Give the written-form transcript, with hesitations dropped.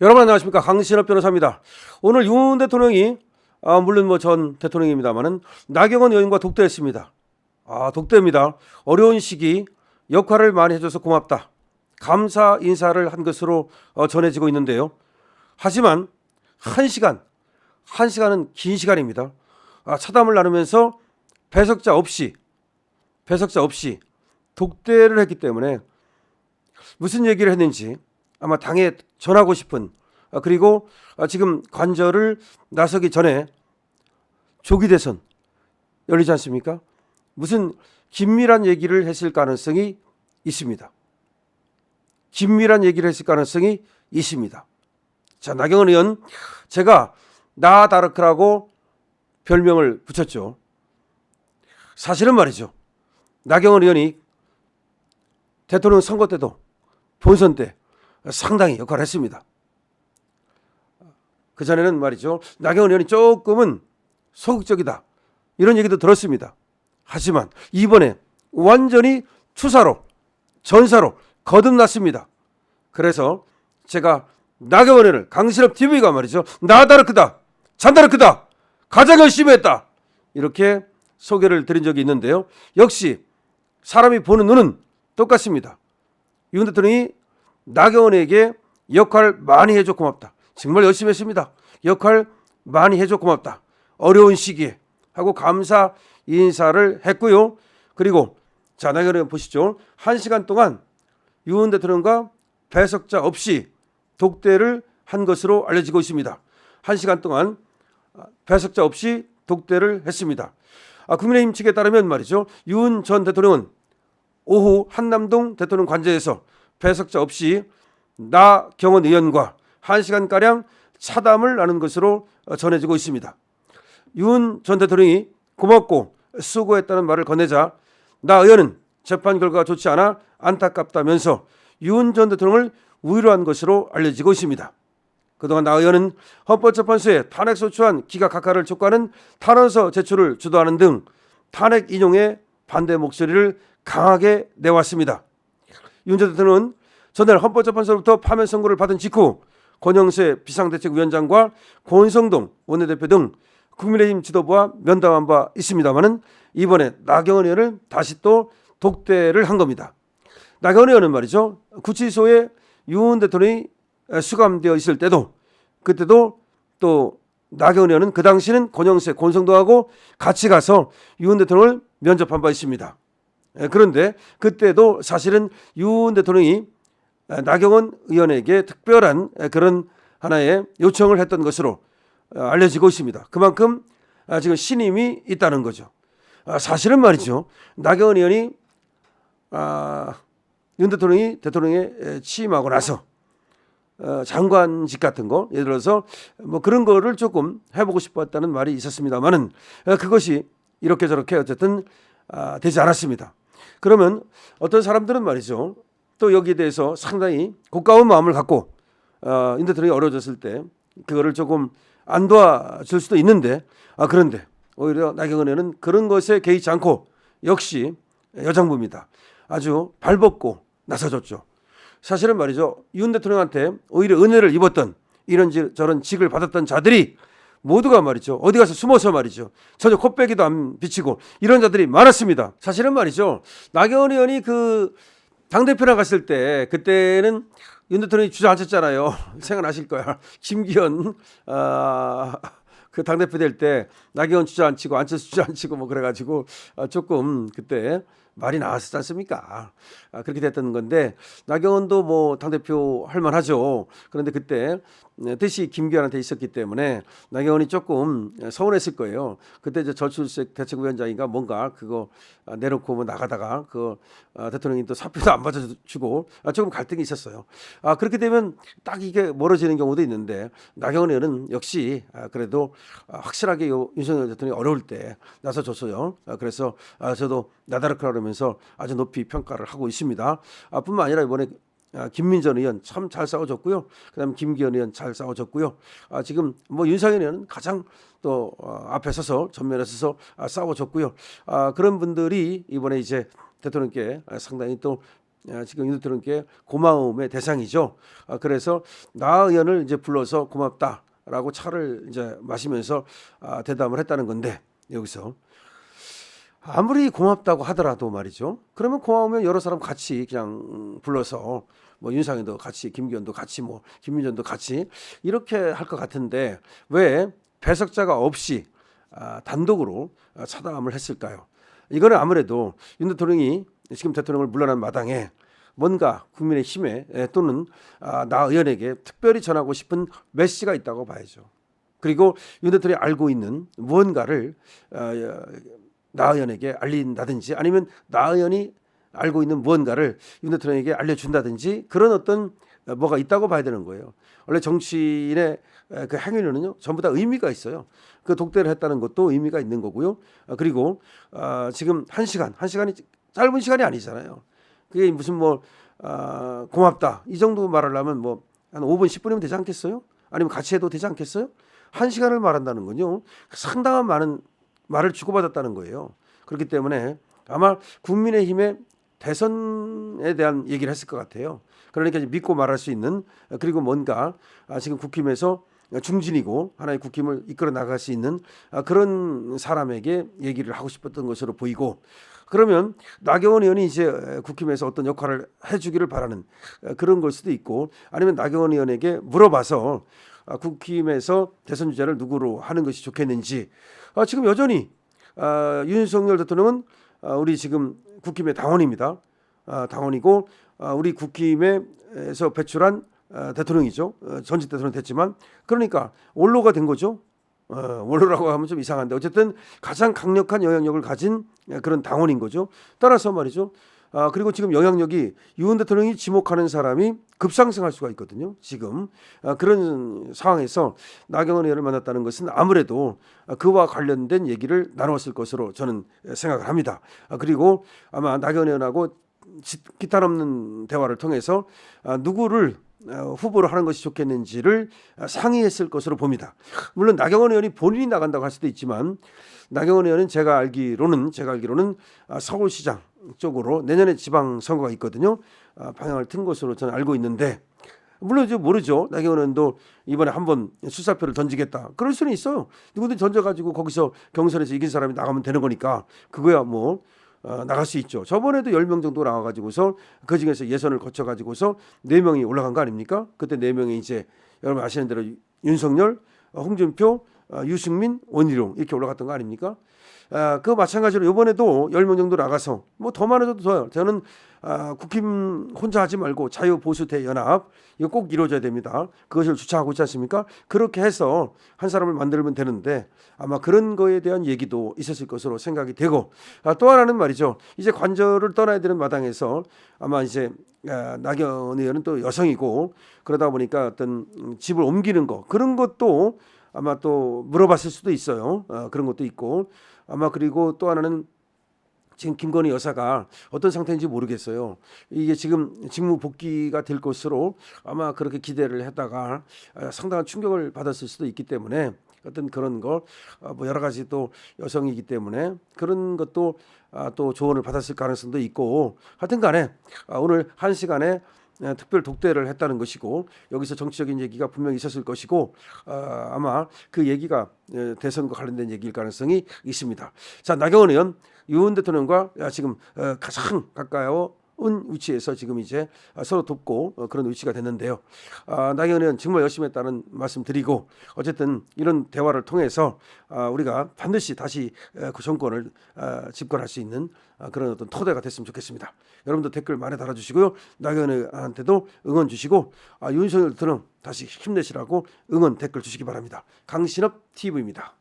여러분 안녕하십니까, 강신업 변호사입니다. 오늘 윤 대통령이 물론 전 대통령입니다만은 나경원 의원과 독대했습니다. 독대입니다. 어려운 시기 역할을 많이 해줘서 고맙다, 감사 인사를 한 것으로 전해지고 있는데요. 하지만 한 시간은 긴 시간입니다. 차담을 나누면서 배석자 없이 독대를 했기 때문에 무슨 얘기를 했는지 아마 당에 전하고 싶은, 그리고 지금 관절을 나서기 전에 조기 대선 열리지 않습니까? 무슨 긴밀한 얘기를 했을 가능성이 있습니다. 자, 나경원 의원, 제가 나다르크라고 별명을 붙였죠. 사실은 말이죠, 나경원 의원이 대통령 선거 때도 본선 때 상당히 역할을 했습니다. 그전에는 말이죠, 나경원 의원이 조금은 소극적이다, 이런 얘기도 들었습니다. 하지만 이번에 완전히 전사로 거듭났습니다. 그래서 제가 나경원 의원을 강신업 TV가 말이죠, 나다르크다, 잔다르크다, 가장 열심히 했다, 이렇게 소개를 드린 적이 있는데요. 역시 사람이 보는 눈은 똑같습니다. 윤 대통령이 나경원에게 역할 많이 해줘 고맙다, 정말 열심히 했습니다, 역할 많이 해줘 고맙다, 어려운 시기에 하고 감사 인사를 했고요. 그리고 자, 나경원 의원 보시죠. 1시간 동안 윤 대통령과 배석자 없이 독대를 한 것으로 알려지고 있습니다. 1시간 동안 배석자 없이 독대를 했습니다. 국민의힘 측에 따르면 말이죠, 윤 전 대통령은 오후 한남동 대통령 관저에서 배석자 없이 나경원 의원과 1시간가량 차담을 나눈 것으로 전해지고 있습니다. 윤 전 대통령이 고맙고 수고했다는 말을 건네자 나 의원은 재판 결과가 좋지 않아 안타깝다면서 윤 전 대통령을 위로한 것으로 알려지고 있습니다. 그동안 나 의원은 헌법재판소에 탄핵소추안 기각각하를 촉구하는 탄원서 제출을 주도하는 등 탄핵 인용에 반대 목소리를 강하게 내왔습니다. 윤 전 대통령은 전날 헌법재판소로부터 파면 선고를 받은 직후 권영세 비상대책위원장과 권성동 원내대표 등 국민의힘 지도부와 면담한 바 있습니다만은 이번에 나경원 의원을 다시 또 독대를 한 겁니다. 나경원 의원은 말이죠, 구치소에 윤 대통령이 수감되어 있을 때도, 그때도 또 나경원 의원은 그 당시는 권영세, 권성동하고 같이 가서 윤 대통령을 면접한 바 있습니다. 그런데 그때도 사실은 윤 대통령이 나경원 의원에게 특별한 그런 하나의 요청을 했던 것으로 알려지고 있습니다. 그만큼 지금 신임이 있다는 거죠. 사실은 말이죠, 나경원 의원이 윤 대통령이 대통령에 취임하고 나서 장관직 같은 거, 예를 들어서 뭐 그런 거를 조금 해보고 싶었다는 말이 있었습니다만은 그것이 이렇게 저렇게 어쨌든 되지 않았습니다. 그러면 어떤 사람들은 말이죠, 또 여기에 대해서 상당히 고가운 마음을 갖고 윤 대통령이 어려워졌을 때 그거를 조금 안 도와줄 수도 있는데, 그런데 오히려 나경원 의원은 그런 것에 개의치 않고 역시 여장부입니다. 아주 발벗고 나서줬죠. 사실은 말이죠, 윤 대통령한테 오히려 은혜를 입었던 이런저런 직을 받았던 자들이 모두가 말이죠, 어디 가서 숨어서 말이죠, 전혀 코빼기도 안 비치고 이런 자들이 많았습니다. 사실은 말이죠, 나경원 의원이 그 당대표랑 갔을 때 그때는 윤 대통령이 주저앉혔잖아요. 생각나실 거야. 김기현 그 당대표 될 때 나경원 주저앉히고 안철수 주저앉히고 뭐 그래가지고 조금 그때 말이 나왔었지 않습니까? 그렇게 됐던 건데, 나경원도 뭐 당대표 할 만하죠. 그런데 그때 뜻이 김기현한테 있었기 때문에 나경원이 조금 서운했을 거예요. 그때 이제 전출색 대책위원장인가 뭔가 그거 내놓고 뭐 나가다가 그 대통령이 또 사표도 안 받아주고 조금 갈등이 있었어요. 그렇게 되면 딱 이게 멀어지는 경우도 있는데, 나경원 의원은 역시 그래도 확실하게 윤석열 대통령이 어려울 때 나서줬어요. 그래서 저도 나다르크라 면서 아주 높이 평가를 하고 있습니다. 뿐만 아니라 이번에 김민전 의원 참 잘 싸워줬고요. 그다음에 김기현 의원 잘 싸워줬고요. 지금 뭐 윤석열 의원은 가장 또 앞에 서서 전면에 서서 싸워줬고요. 그런 분들이 이번에 이제 대통령께 상당히 또 지금 윤 대통령께 고마움의 대상이죠. 그래서 나 의원을 이제 불러서 고맙다라고 차를 이제 마시면서 대담을 했다는 건데, 여기서 아무리 고맙다고 하더라도 말이죠. 그러면 고마우면 여러 사람 같이 그냥 불러서 뭐 윤상현도 같이, 김기현도 같이, 뭐 김민전도 같이 이렇게 할 것 같은데 왜 배석자가 없이 단독으로 차담을 했을까요? 이거는 아무래도 윤 대통령이 지금 대통령을 물러난 마당에 뭔가 국민의힘에 또는 나 의원에게 특별히 전하고 싶은 메시지가 있다고 봐야죠. 그리고 윤 대통령이 알고 있는 무언가를 나 의원에게 알린다든지, 아니면 나 의원이 알고 있는 무언가를 윤 대통령에게 알려준다든지, 그런 어떤 뭐가 있다고 봐야 되는 거예요. 원래 정치인의 그 행위는요 전부 다 의미가 있어요. 그 독대를 했다는 것도 의미가 있는 거고요. 그리고 지금 한 시간이 짧은 시간이 아니잖아요. 그게 무슨 뭐 고맙다 이 정도 말하려면 뭐 한 5분 10분이면 되지 않겠어요? 아니면 같이 해도 되지 않겠어요? 한 시간을 말한다는 건요 상당한 많은 말을 주고받았다는 거예요. 그렇기 때문에 아마 국민의힘의 대선에 대한 얘기를 했을 것 같아요. 그러니까 믿고 말할 수 있는, 그리고 뭔가 지금 국힘에서 중진이고 하나의 국힘을 이끌어 나갈 수 있는 그런 사람에게 얘기를 하고 싶었던 것으로 보이고, 그러면 나경원 의원이 이제 국힘에서 어떤 역할을 해주기를 바라는 그런 걸 수도 있고, 아니면 나경원 의원에게 물어봐서 국힘에서 대선 주자를 누구로 하는 것이 좋겠는지. 지금 여전히 윤석열 대통령은 우리 지금 국힘의 당원입니다. 당원이고 우리 국힘에서 배출한 대통령이죠. 전직 대통령 됐지만, 그러니까 원로가 된 거죠. 원로라고 하면 좀 이상한데 어쨌든 가장 강력한 영향력을 가진 그런 당원인 거죠. 따라서 말이죠. 그리고 지금 영향력이 윤 대통령이 지목하는 사람이 급상승할 수가 있거든요. 지금 그런 상황에서 나경원 의원을 만났다는 것은 아무래도 그와 관련된 얘기를 나눴을 것으로 저는 생각을 합니다. 그리고 아마 나경원 의원하고 기탄 없는 대화를 통해서 누구를 후보로 하는 것이 좋겠는지를 상의했을 것으로 봅니다. 물론 나경원 의원이 본인이 나간다고 할 수도 있지만, 나경원 의원은 제가 알기로는 서울시장 쪽으로 내년에 지방선거가 있거든요. 방향을 튼 것으로 저는 알고 있는데, 물론 이제 모르죠. 나경원 의원도 이번에 한번 수사표를 던지겠다, 그럴 수는 있어요. 누구든 던져가지고 거기서 경선에서 이긴 사람이 나가면 되는 거니까 그거야 뭐 나갈 수 있죠. 저번에도 10명 정도 나와가지고서 그 중에서 예선을 거쳐가지고서 4명이 올라간 거 아닙니까? 그때 4명이 이제 여러분 아시는 대로 윤석열, 홍준표, 유승민, 원희룡 이렇게 올라갔던 거 아닙니까? 그 마찬가지로 이번에도 10명 정도 나가서 뭐 더 많아져도 더요. 저는 국힘 혼자 하지 말고 자유보수대연합 이거 꼭 이루어져야 됩니다. 그것을 주창하고 있지 않습니까? 그렇게 해서 한 사람을 만들면 되는데 아마 그런 거에 대한 얘기도 있었을 것으로 생각이 되고, 또 하나는 말이죠. 이제 관저를 떠나야 되는 마당에서 아마 이제 나경원 의원은 또 여성이고 그러다 보니까 어떤 집을 옮기는 거, 그런 것도 아마 또 물어봤을 수도 있어요. 그런 것도 있고 아마, 그리고 또 하나는 지금 김건희 여사가 어떤 상태인지 모르겠어요. 이게 지금 직무 복귀가 될 것으로 아마 그렇게 기대를 했다가 상당한 충격을 받았을 수도 있기 때문에 어떤 그런 거 뭐 여러 가지 또 여성이기 때문에 그런 것도 또 조언을 받았을 가능성도 있고, 하여튼간에 오늘 1시간에 특별 독대를 했다는 것이고, 여기서 정치적인 얘기가 분명히 있었을 것이고, 아마 그 얘기가 대선과 관련된 얘기일 가능성이 있습니다. 자, 나경원 의원, 윤 대통령과 지금 가장 가까운 위치에서 지금 이제 서로 돕고 그런 위치가 됐는데요. 나경원 의원 정말 열심히 했다는 말씀 드리고, 어쨌든 이런 대화를 통해서 우리가 반드시 다시 그 정권을 집권할 수 있는 그런 어떤 토대가 됐으면 좋겠습니다. 여러분도 댓글 많이 달아주시고요. 나경원 의원한테도 응원 주시고, 윤석열 대통령 다시 힘내시라고 응원 댓글 주시기 바랍니다. 강신업 TV입니다.